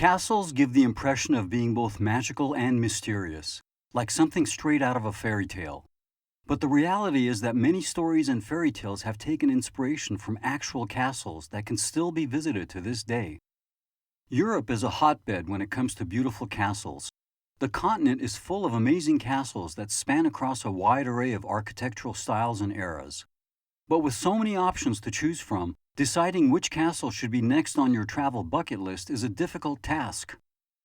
Castles give the impression of being both magical and mysterious, like something straight out of a fairy tale. But the reality is that many stories and fairy tales have taken inspiration from actual castles that can still be visited to this day. Europe is a hotbed when it comes to beautiful castles. The continent is full of amazing castles that span across a wide array of architectural styles and eras. But with so many options to choose from, deciding which castle should be next on your travel bucket list is a difficult task.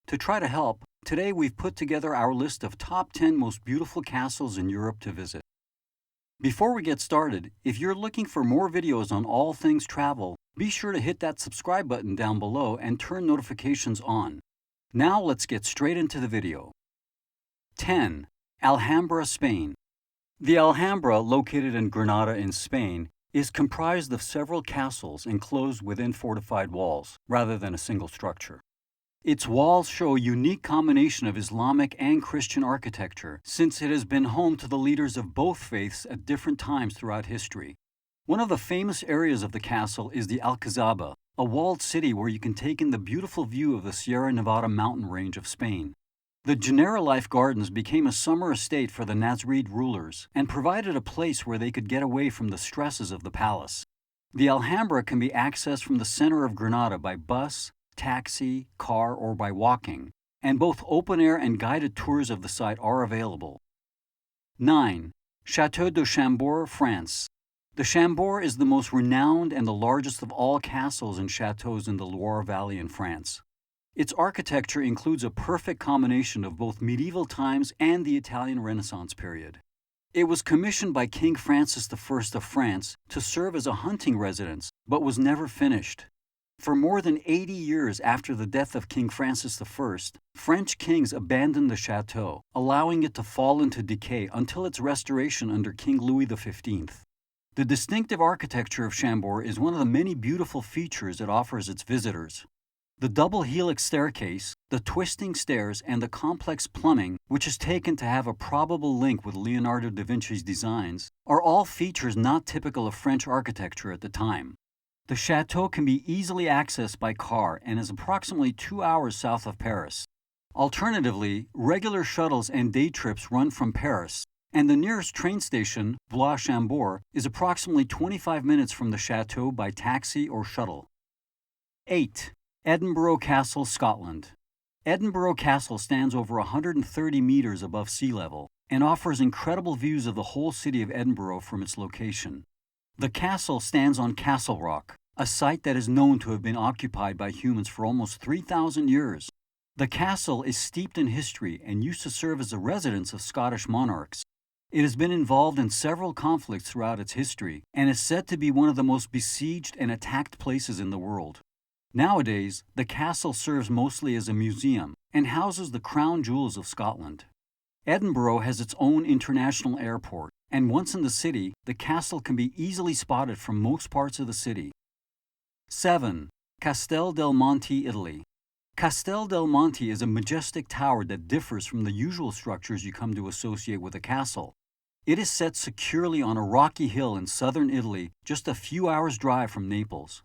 To try to help, today we've put together our list of top 10 most beautiful castles in Europe to visit. Before we get started, if you're looking for more videos on all things travel, be sure to hit that subscribe button down below and turn notifications on. Now let's get straight into the video. 10. Alhambra, Spain. The Alhambra, located in Granada in Spain, is comprised of several castles enclosed within fortified walls, rather than a single structure. Its walls show a unique combination of Islamic and Christian architecture, since it has been home to the leaders of both faiths at different times throughout history. One of the famous areas of the castle is the Alcazaba, a walled city where you can take in the beautiful view of the Sierra Nevada mountain range of Spain. The Generalife Gardens became a summer estate for the Nasrid rulers and provided a place where they could get away from the stresses of the palace. The Alhambra can be accessed from the center of Granada by bus, taxi, car, or by walking, and both open-air and guided tours of the site are available. 9. Château de Chambord, France. The Chambord is the most renowned and the largest of all castles and chateaux in the Loire Valley in France. Its architecture includes a perfect combination of both medieval times and the Italian Renaissance period. It was commissioned by King Francis I of France to serve as a hunting residence, but was never finished. For more than 80 years after the death of King Francis I, French kings abandoned the chateau, allowing it to fall into decay until its restoration under King Louis XV. The distinctive architecture of Chambord is one of the many beautiful features it offers its visitors. The double helix staircase, the twisting stairs, and the complex plumbing, which is taken to have a probable link with Leonardo da Vinci's designs, are all features not typical of French architecture at the time. The chateau can be easily accessed by car and is approximately 2 hours south of Paris. Alternatively, regular shuttles and day trips run from Paris, and the nearest train station, Blois-Chambord, is approximately 25 minutes from the chateau by taxi or shuttle. 8. Edinburgh Castle, Scotland. Edinburgh Castle stands over 130 meters above sea level and offers incredible views of the whole city of Edinburgh from its location. The castle stands on Castle Rock, a site that is known to have been occupied by humans for almost 3,000 years. The castle is steeped in history and used to serve as a residence of Scottish monarchs. It has been involved in several conflicts throughout its history and is said to be one of the most besieged and attacked places in the world. Nowadays, the castle serves mostly as a museum and houses the crown jewels of Scotland. Edinburgh has its own international airport, and once in the city, the castle can be easily spotted from most parts of the city. 7. Castel del Monte, Italy. Castel del Monte is a majestic tower that differs from the usual structures you come to associate with a castle. It is set securely on a rocky hill in southern Italy, just a few hours' drive from Naples.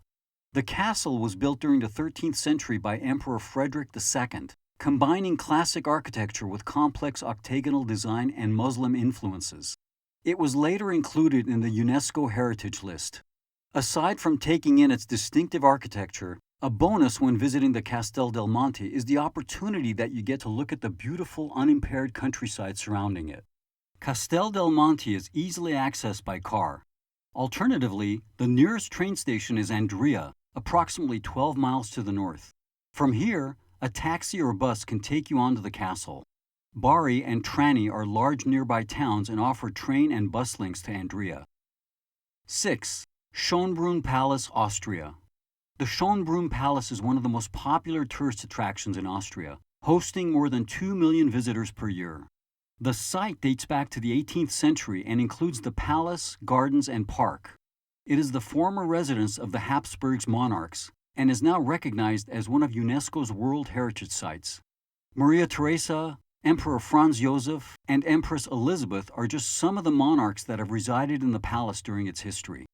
The castle was built during the 13th century by Emperor Frederick II, combining classic architecture with complex octagonal design and Muslim influences. It was later included in the UNESCO Heritage List. Aside from taking in its distinctive architecture, a bonus when visiting the Castel del Monte is the opportunity that you get to look at the beautiful, unimpaired countryside surrounding it. Castel del Monte is easily accessed by car. Alternatively, the nearest train station is Andria, approximately 12 miles to the north. From here, a taxi or bus can take you onto the castle. Bari and Trani are large nearby towns and offer train and bus links to Andria. 6. Schönbrunn Palace, Austria. The Schönbrunn Palace is one of the most popular tourist attractions in Austria, hosting more than 2 million visitors per year. The site dates back to the 18th century and includes the palace, gardens, and park. It is the former residence of the Habsburg monarchs and is now recognized as one of UNESCO's World Heritage Sites. Maria Theresa, Emperor Franz Joseph, and Empress Elizabeth are just some of the monarchs that have resided in the palace during its history.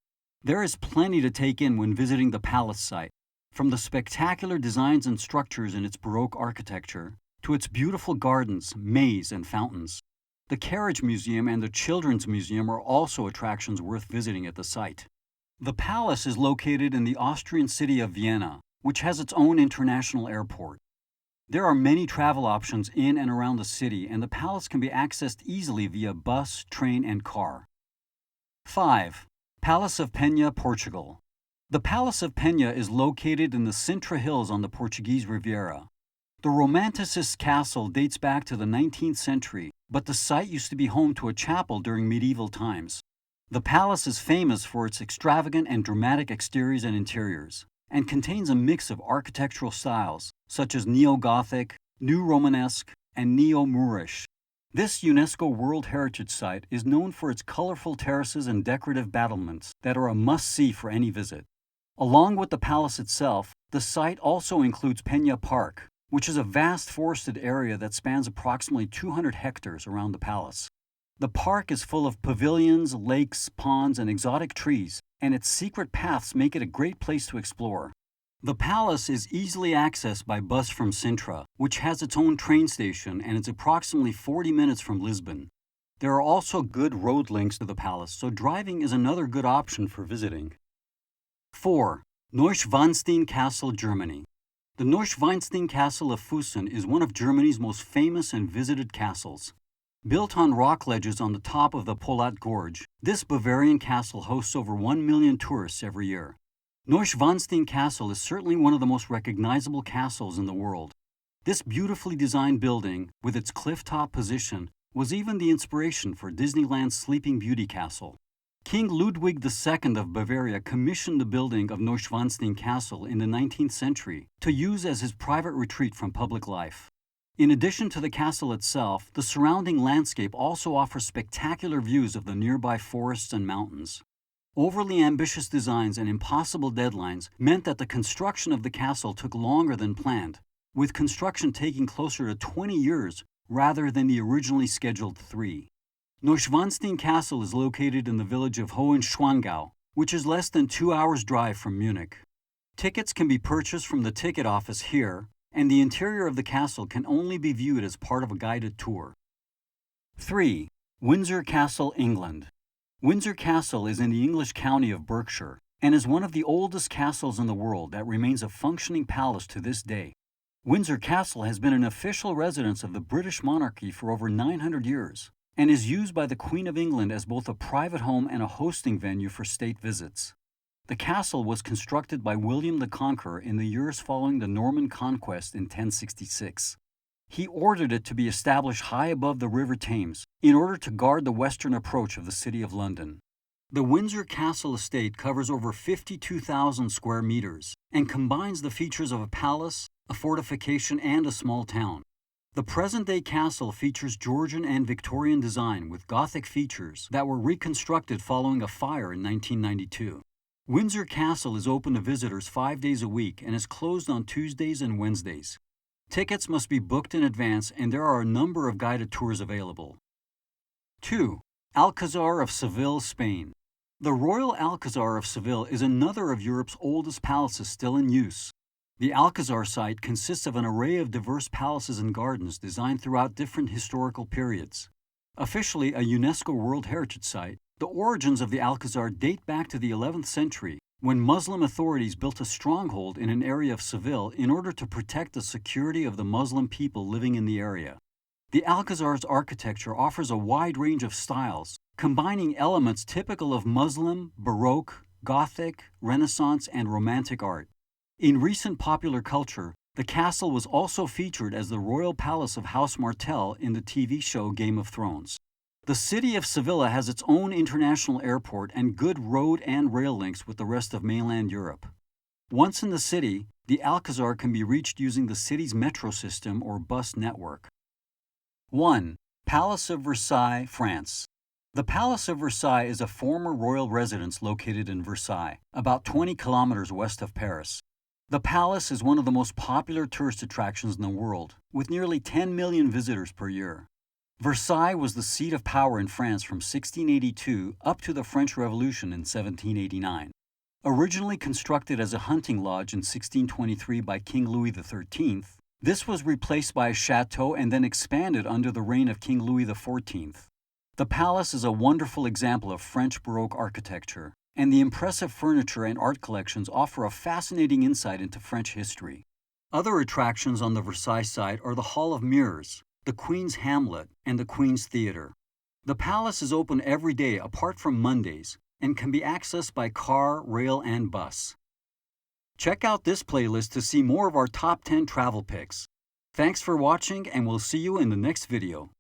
There is plenty to take in when visiting the palace site. From the spectacular designs and structures in its Baroque architecture, to its beautiful gardens, maze, and fountains. The Carriage Museum and the Children's Museum are also attractions worth visiting at the site. The palace is located in the Austrian city of Vienna, which has its own international airport. There are many travel options in and around the city, and the palace can be accessed easily via bus, train, and car. 5. Palace of Penha, Portugal. The Palace of Penha is located in the Sintra Hills on the Portuguese Riviera. The Romanticist castle dates back to the 19th century, but the site used to be home to a chapel during medieval times. The palace is famous for its extravagant and dramatic exteriors and interiors, and contains a mix of architectural styles, such as Neo-Gothic, New Romanesque, and Neo-Moorish. This UNESCO World Heritage Site is known for its colorful terraces and decorative battlements that are a must-see for any visit. Along with the palace itself, the site also includes Penha Park, which is a vast forested area that spans approximately 200 hectares around the palace. The park is full of pavilions, lakes, ponds, and exotic trees, and its secret paths make it a great place to explore. The palace is easily accessed by bus from Sintra, which has its own train station and is approximately 40 minutes from Lisbon. There are also good road links to the palace, so driving is another good option for visiting. 4. Neuschwanstein Castle, Germany. The Neuschwanstein Castle of Füssen is one of Germany's most famous and visited castles. Built on rock ledges on the top of the Polat Gorge, this Bavarian castle hosts over 1 million tourists every year. Neuschwanstein Castle is certainly one of the most recognizable castles in the world. This beautifully designed building, with its cliff-top position, was even the inspiration for Disneyland's Sleeping Beauty Castle. King Ludwig II of Bavaria commissioned the building of Neuschwanstein Castle in the 19th century to use as his private retreat from public life. In addition to the castle itself, the surrounding landscape also offers spectacular views of the nearby forests and mountains. Overly ambitious designs and impossible deadlines meant that the construction of the castle took longer than planned, with construction taking closer to 20 years rather than the originally scheduled 3. Neuschwanstein Castle is located in the village of Hohenschwangau, which is less than 2 hours' drive from Munich. Tickets can be purchased from the ticket office here, and the interior of the castle can only be viewed as part of a guided tour. 3. Windsor Castle, England. Windsor Castle is in the English county of Berkshire and is one of the oldest castles in the world that remains a functioning palace to this day. Windsor Castle has been an official residence of the British monarchy for over 900 years and is used by the Queen of England as both a private home and a hosting venue for state visits. The castle was constructed by William the Conqueror in the years following the Norman conquest in 1066. He ordered it to be established high above the River Thames in order to guard the western approach of the City of London. The Windsor Castle estate covers over 52,000 square meters and combines the features of a palace, a fortification, and a small town. The present-day castle features Georgian and Victorian design with Gothic features that were reconstructed following a fire in 1992. Windsor Castle is open to visitors 5 days a week and is closed on Tuesdays and Wednesdays. Tickets must be booked in advance, and there are a number of guided tours available. 2. Alcazar of Seville, Spain. The Royal Alcazar of Seville is another of Europe's oldest palaces still in use. The Alcazar site consists of an array of diverse palaces and gardens designed throughout different historical periods. Officially a UNESCO World Heritage Site, the origins of the Alcazar date back to the 11th century, when Muslim authorities built a stronghold in an area of Seville in order to protect the security of the Muslim people living in the area. The Alcazar's architecture offers a wide range of styles, combining elements typical of Muslim, Baroque, Gothic, Renaissance, and Romantic art. In recent popular culture, the castle was also featured as the royal palace of House Martell in the TV show Game of Thrones. The city of Sevilla has its own international airport and good road and rail links with the rest of mainland Europe. Once in the city, the Alcazar can be reached using the city's metro system or bus network. 1. Palace of Versailles, France. The Palace of Versailles is a former royal residence located in Versailles, about 20 kilometers west of Paris. The palace is one of the most popular tourist attractions in the world, with nearly 10 million visitors per year. Versailles was the seat of power in France from 1682 up to the French Revolution in 1789. Originally constructed as a hunting lodge in 1623 by King Louis XIII, this was replaced by a chateau and then expanded under the reign of King Louis XIV. The palace is a wonderful example of French Baroque architecture, and the impressive furniture and art collections offer a fascinating insight into French history. Other attractions on the Versailles side are the Hall of Mirrors, the Queen's Hamlet, and the Queen's Theatre. The palace is open every day apart from Mondays and can be accessed by car, rail, and bus. Check out this playlist to see more of our top 10 travel picks. Thanks for watching, and we'll see you in the next video.